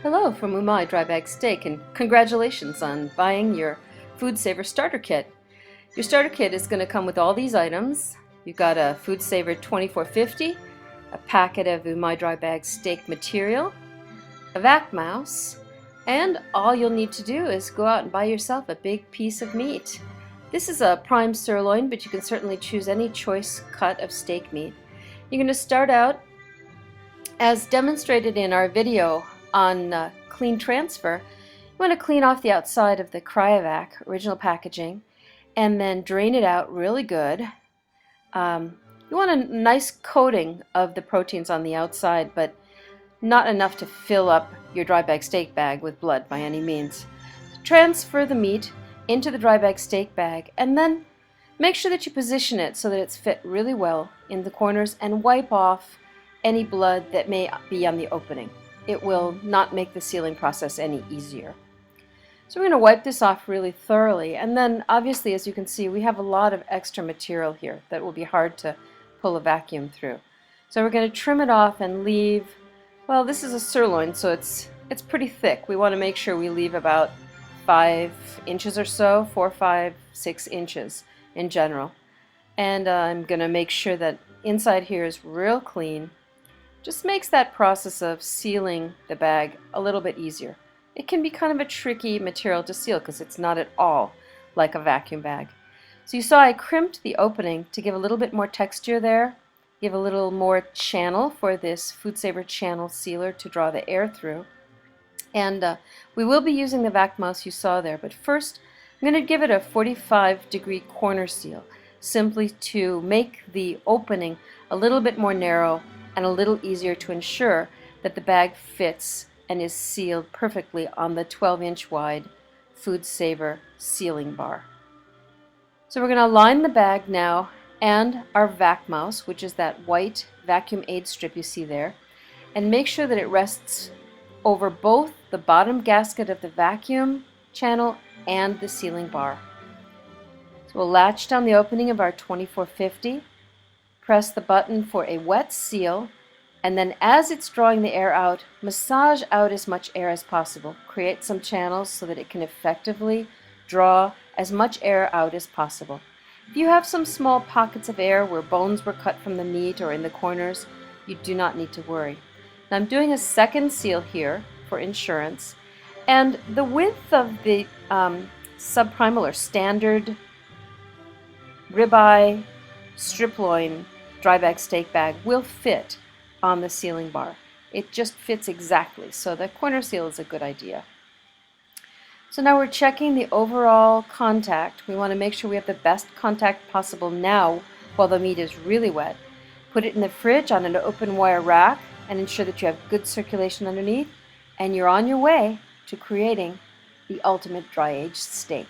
Hello from UMAi Dry Bag Steak, and congratulations on buying your Foodsaver Starter Kit. Your starter kit is going to come with all these items. You've got a Foodsaver 2450, a packet of UMAi Dry Bag Steak material, a vac mouse, and all you'll need to do is go out and buy yourself a big piece of meat. This is a prime sirloin, but you can certainly choose any choice cut of steak meat. You're going to start out as demonstrated in our video on clean transfer. You want to clean off the outside of the cryovac original packaging and then drain it out really good. You want a nice coating of the proteins on the outside, but not enough to fill up your dry bag steak bag with blood by any means. Transfer the meat into the dry bag steak bag and then make sure that you position it so that it's fit really well in the corners and wipe off any blood that may be on the opening. It will not make the sealing process any easier. So we're going to wipe this off really thoroughly, and then obviously, as you can see, we have a lot of extra material here that will be hard to pull a vacuum through. So we're going to trim it off and leave, well, this is a sirloin, so it's pretty thick. We want to make sure we leave about 5 inches or so, 4, 5, 6 inches in general. And I'm going to make sure that inside here is real clean. Just makes that process of sealing the bag a little bit easier. It can be kind of a tricky material to seal because it's not at all like a vacuum bag. So you saw I crimped the opening to give a little bit more texture there, give a little more channel for this Foodsaver channel sealer to draw the air through. And we will be using the vac mouse you saw there, but first I'm going to give it a 45-degree corner seal, simply to make the opening a little bit more narrow and a little easier to ensure that the bag fits and is sealed perfectly on the 12-inch wide Foodsaver sealing bar. So we're going to line the bag now and our vac mouse, which is that white vacuum aid strip you see there, and make sure that it rests over both the bottom gasket of the vacuum channel and the sealing bar. So we'll latch down the opening of our 2450, press the button for a wet seal, and then as it's drawing the air out, massage out as much air as possible. Create some channels so that it can effectively draw as much air out as possible. If you have some small pockets of air where bones were cut from the meat or in the corners, you do not need to worry. Now I'm doing a second seal here for insurance, and the width of the subprimal or standard ribeye strip loin dry bag steak bag will fit on the sealing bar. It just fits exactly, so the corner seal is a good idea. So now we're checking the overall contact. We want to make sure we have the best contact possible now while the meat is really wet. Put it in the fridge on an open wire rack and ensure that you have good circulation underneath, and you're on your way to creating the ultimate dry aged steak.